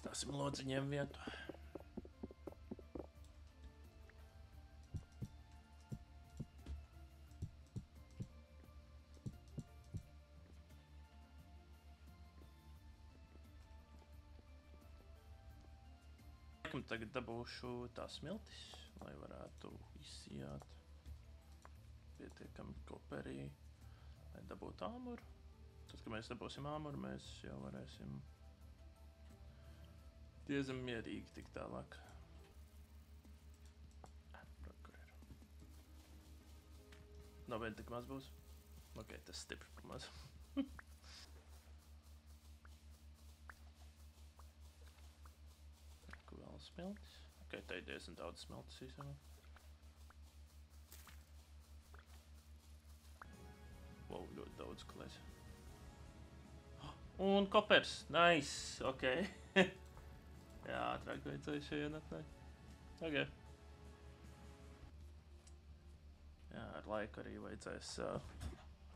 Stāsim lodziņiem vietu. Laikam tagad dabūšu tās smiltis, lai varētu izsijāt pietiekami koperī, lai dabūtu āmuru. Tad, kad mēs dabūsim āmuru, mēs jau varēsim diezgan mierīgi tik tālāk. Kur ir? Nav vien tik maz būs. Ok, tas stipri par maz. Kur vēl smiltis? Ok, te ir diezgan daudz smiltis īstenībā. Wow, ļoti daudz klēs. Un kopers, nice, ok. Jā, ātrāk vajadzēja šajā natnē. Ok. Jā, ar laiku arī vajadzēs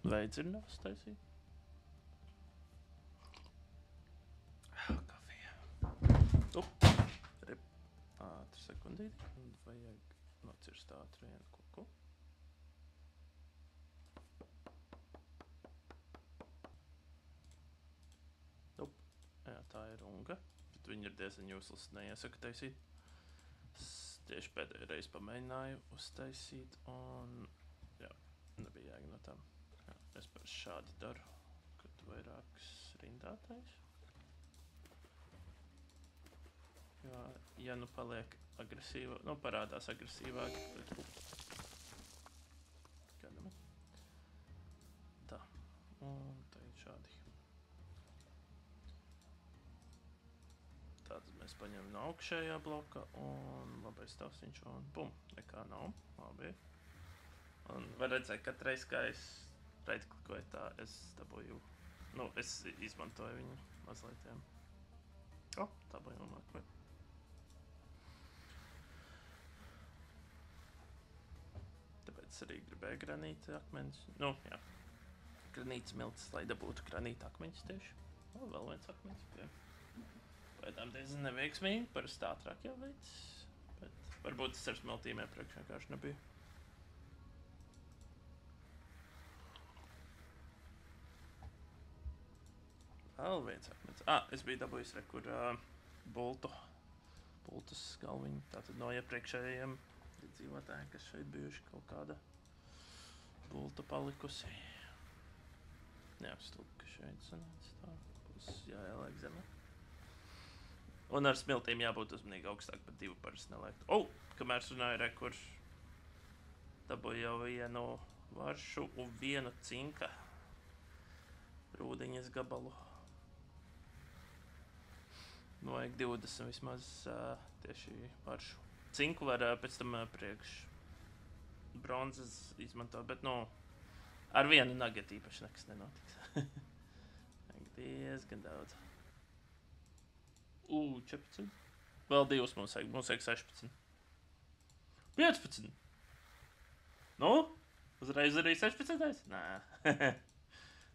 veidzirnās taisīt. Kafija. Rip. Ātri sekundīti. Vajag nocirst ātri vienu koku. Jā, tā ir runga, bet viņi ir diezgan useless, neiesaku taisīt. Es tieši pēdējo reizi pamēģināju uztaisīt, un jā, nebija jēga no tām. Jā, es par šādi daru, kad vairākas rindā taisu. Jo, ja nu paliek agresīva, nu parādās agresīvāk, tad kādam. Tā, un tā ir šādi. Tātad mēs paņemam no augšējā bloka un labais taustiņš un bum, nekā nav, labi. Un var redzēt, katreiz, kā es reitklikkoju tā, es dabūju, nu, es izmantoju viņu mazliet, jā. O, tā bija nomākme. Tāpēc arī gribēju granīta akmeņus, nu, jā. Granītas miltis, lai dabūtu granīta akmeņus tieši. O, vēl viens akmeņus, jā. Pēdām diezgan neveiksmīgi, parasti ātrāk jau veids, bet varbūt tas ar smeltīm iepriekš vienkārši nebija. Vēl viens akmens. Es biju dabūjis rekur bultus galviņu, tātad no iepriekšējiem dzīvotājiem, kas šeit bijuši kaut kāda bulta palikusi. Jā, stulbi, ka šeit sanāca tā, būs jāieliek zemē. Un ar smiltīm jābūt uzmanīgi augstāk, bet divu parasti neliekt. Kamēr runāju rekur, dabūju jau vienu varšu un vienu cinka rūdiņas gabalu. Vajag 20 vismaz tieši varšu. Cinku var pēc tam priekš bronzas izmantot, bet nu, ar vienu nugget īpaši nekas nenotiks. Vajag diezgan daudz. 14. Vēl 2 mums vajag 16. 15. Nu? Uzreiz arī 16. Nē.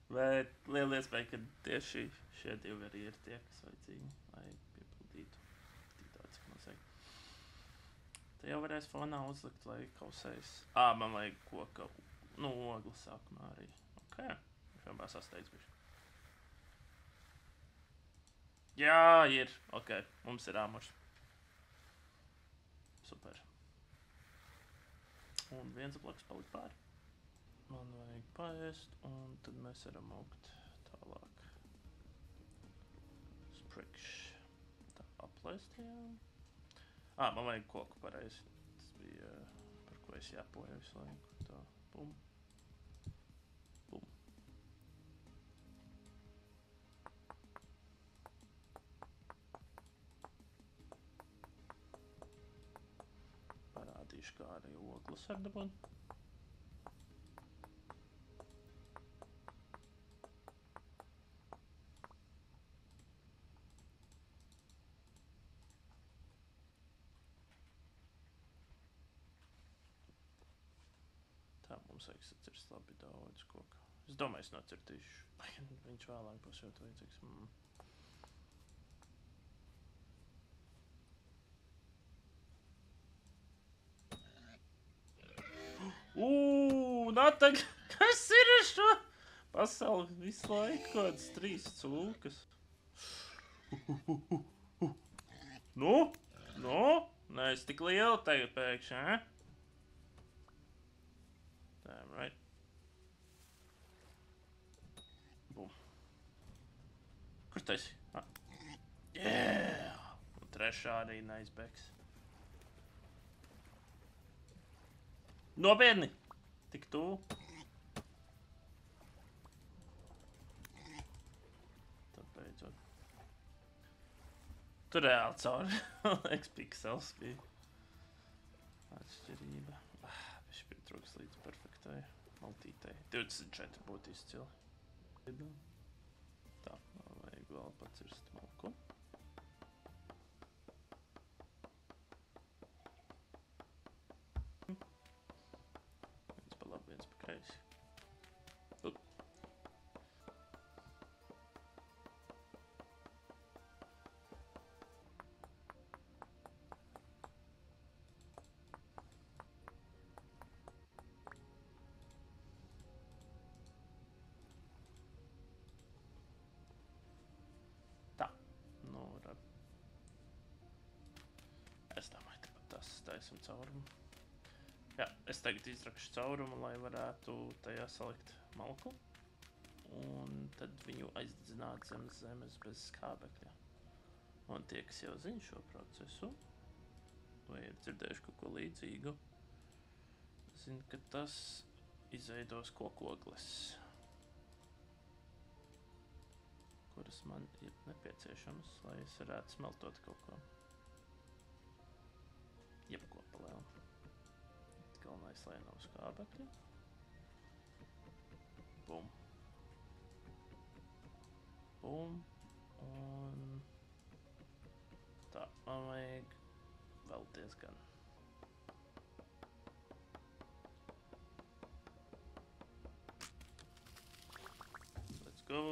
Bet liela iespēja, ka tieši šie divi arī ir tie, kas vajadzīgi, lai piepildītu tik daudz, cik mums vajag. Te jau varēs fonā uzlikt, lai kausējas. Man vajag koka, nu, ogli sākumā arī. Ok, šābā sasteidz bišķi. Jā, ir. Ok, mums ir āmurs. Super. Un viens bloks palika pāri. Man vajag paēst, un tad mēs varam augt tālāk. Sprikš. Tā aplēstījām. Man vajag koku pareizi. Tas bija, par ko es jāpoju visu laiku. Tā, bum. Bum. Parādīšu, kā arī ogles var dabūt. Tā mums vajag sacirst labi daudz koku. Es domāju, es nocirtīšu. Viņš vēlāk būs ļoti vajadzīgs. Natag, kas ir ar šo? Pasauli visu laiku kādas 3 cūkas. Nu? Nē, es tik lielu tagad pēkšņi, eh? Damn right. Bum. Kur tu esi? Yeah! Un trešā arī nice backs. Nopietni! Tik tu. Tad beidzot. Tur reāli cauri. X-pixels bija. Atšķirība. Viņš pietrūks līdz perfektai maltītei. 24 būtu izcili. Tā, vajag vēl pacirst malku. Viens pa labi, viens pa kreisi. Taisam caurumu. Jā, es tagad izrakšu caurumu, lai varētu tajā salikt malku. Un tad viņu aizdedzināt zem zemes bez skābekļa. Un tie, kas jau zina šo procesu, vai ir dzirdējuši kaut ko līdzīgu, zina, ka tas izveidos kokogles, kuras man ir nepieciešamas, lai es varētu smeltot kaut ko. Jebko palēlu. Galvenais, lai nav skābekļa. Bum. Bum. Un tā, man vajag vēl diezgan. Let's go.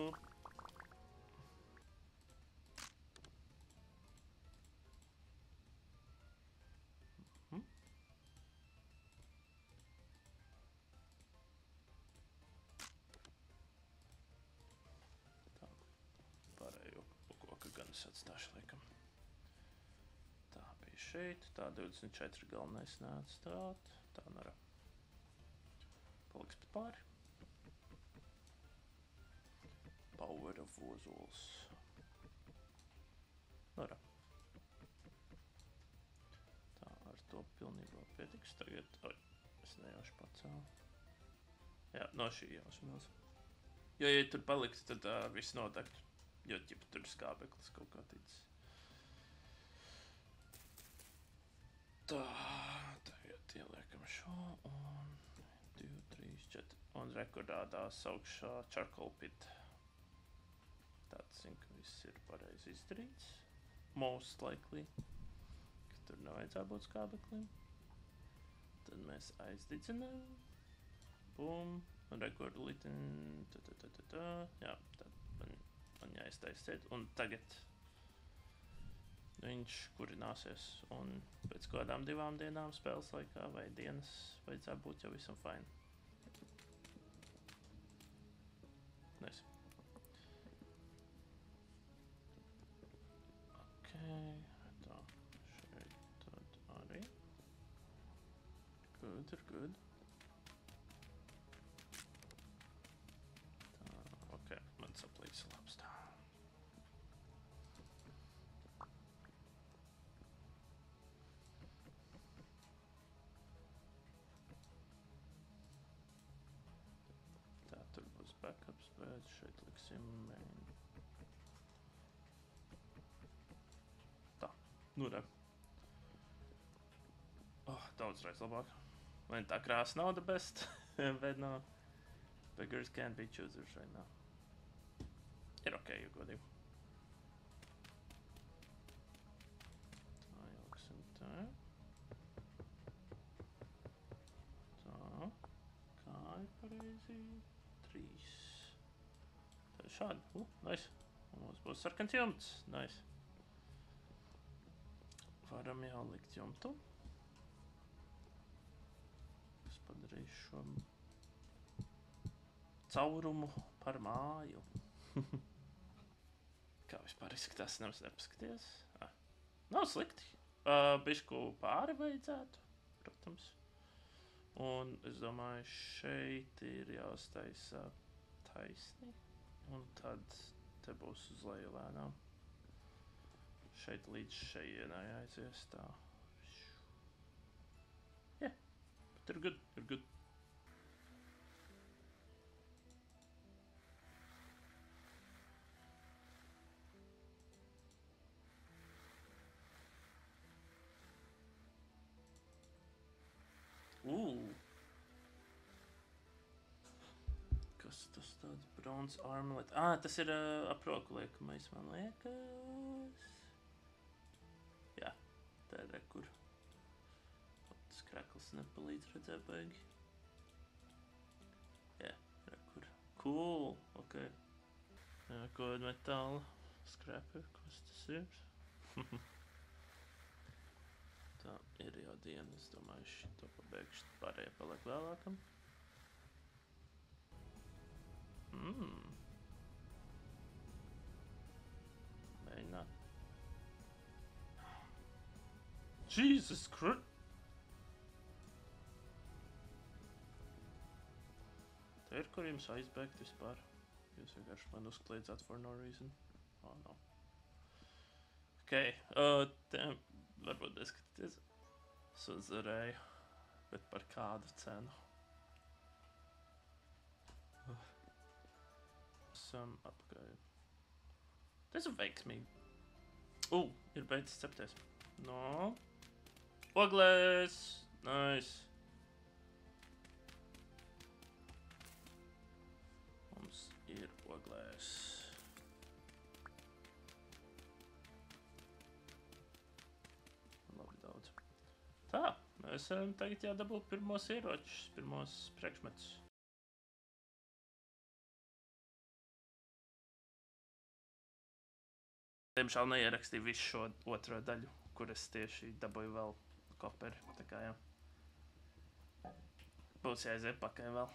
Atstāšu laikam. Tā bija šeit, tā 24 galvenais neatstāt, tā nara. Paliks pat pāri. Power of Ozols. Nara. Tā, ar to pilnībā pietiks. Tagad, es nejauši pacēlu. Jā, no šī jaušanās. Jo, ja tur paliks, tad viss nodegt. Jo, ķipa, tur skābeklis kaut kā ticis. Tā, tagad ieliekam šo, un 2, 3, 4, un rekordādās augšā charcoal pit. Tāds zin, ka viss ir pareizi izdarīts. Most likely, ka tur nevajadzētu būt skābeklim. Tad mēs aizdidzinām. Bum, un rekordu litin, jā, tad man jāiztaisiet, un tagad viņš kurināsies, un pēc kādām 2 dienām spēles laikā vai dienas vajadzētu būt jau visam fine. Nice. Ok, tā, šeit tad arī. Good, ir good. Tā, ok, man saplīts labs tā. Backups, bet šeit liksim main. Tā, nu re. Daudzreiz labāk. Vai tā krāsa nav the best, bet no. Beggars can't be choosers right now. Ir ok, ja godīgi. Tā, ieliksim tā. Tā, kā ir pareizi? 3. Tā ir šādi. Nice. Un mums būs sarkans jumts. Nice. Varam jau likt jumtu. Kas padarīšu šo caurumu par māju. Kā vispār izskatās, nemaz nepaskaties. Nav slikti. Bišku pāri vajadzētu, protams. Un es domāju, šeit ir jāuztaisa taisni. Un tad te būs uz leju lēnām. Šeit līdz šejienai aizies tā. Yeah, but they're good, they're good. Kas tas tāds? Bronze armlet. Tas ir aproku liekamais, man liekas. Jā, tā ir rekur. Tas krekls nepalīdz redzēt baigi. Jā, rekur. Cool, ok. Jā, koda metāla. Scrapper, kas tas ir? Tā ir jau diena, es domāju, šito pabeigšu, pārējie paliek vēlākam. Mēģināt. Jesus Christ! Te ir, kur jums aizbēgt vispār. Jūs vienkārši man uzkliedzāt for no reason. Oh, no. Ok, te varbūt neskatīties. Es uzvarēju, bet par kādu cenu. Esam apkārt. Tas ir veiksmīgi. Ir beidzis cepties. No. Oglēs! Nice. Mums ir oglēs. Labi daudz. Tā, mēs tagad jādabū pirmos ieročus, pirmos priekšmetus. Diemžēl neierakstīju visu šo otro daļu, kur es tieši dabūju vēl koperi, tā kā jā. Būs jāaiziet pakaļ vēl.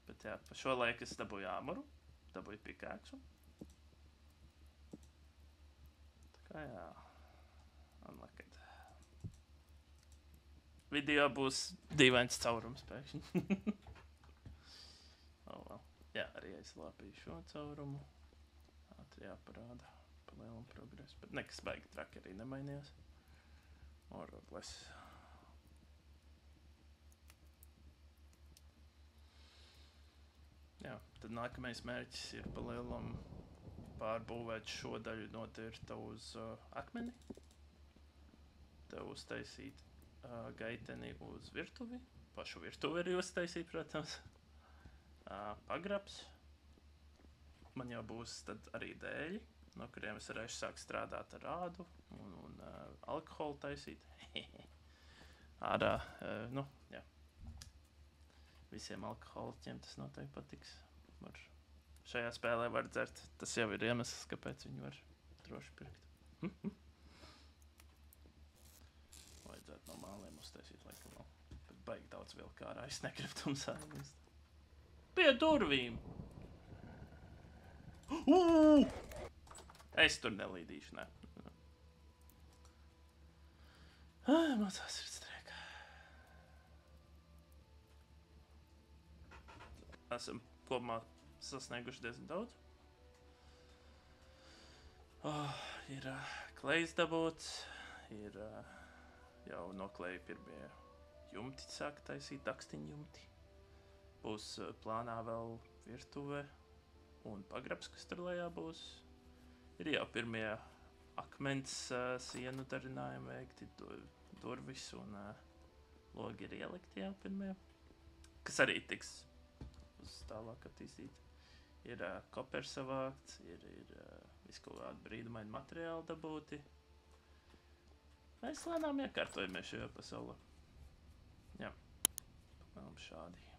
Bet jā, pa šo laiku es dabūju āmuru, dabūju pikāksu. Tā kā jā, unlocked. Video būs dīvains caurums pēkšņi. Oh well. Jā, arī aizlāpīju šo caurumu. Ātri jāparāda. Lielam progresu, bet nekas baigi traki arī nemainījās. Orogles. Jā, tad nākamais mērķis ir pa lielam pārbūvēt šo daļu notirta uz akmeni. Te uztaisīt gaiteni uz virtuvi. Pašu virtuvi arī uztaisīt, protams. Pagrabs. Man jau būs tad arī dēļi, no kuriem es varēšu sākt strādāt ar rādu un alkoholu taisīt. Ārā, nu, jā. Visiem alkoholiķiem tas noteikti patiks. Šajā spēlē var dzert. Tas jau ir iemesls, kāpēc viņi var droši pirkt. Vajadzētu no māliem uztaisīt laikam vēl. Bet baigi daudz vilka ārā, es negribu tumsā iemest. Pie durvīm! Es tur nelīdīšu, ne. Mazā sirdstrieka. Esam kopumā sasnieguši diezgan daudz. Ir klejs dabūts, ir jau nokleja pirmie jumti sāk taisīt, dakstiņu jumti. Būs plānā vēl virtuve un pagrabs, kas tur lejā būs. Ir jau pirmie akmens sienu darinājumi veikti, durvis un logi ir ielikti jau pirmie, kas arī tiks uz tālāk attīstīt. Ir kopers savākts, ir visu kaut kādu brīdumainu materiāli dabūti. Mēs lēnām iekārtojamies šajā pasaulē. Jā, pamēram šādi.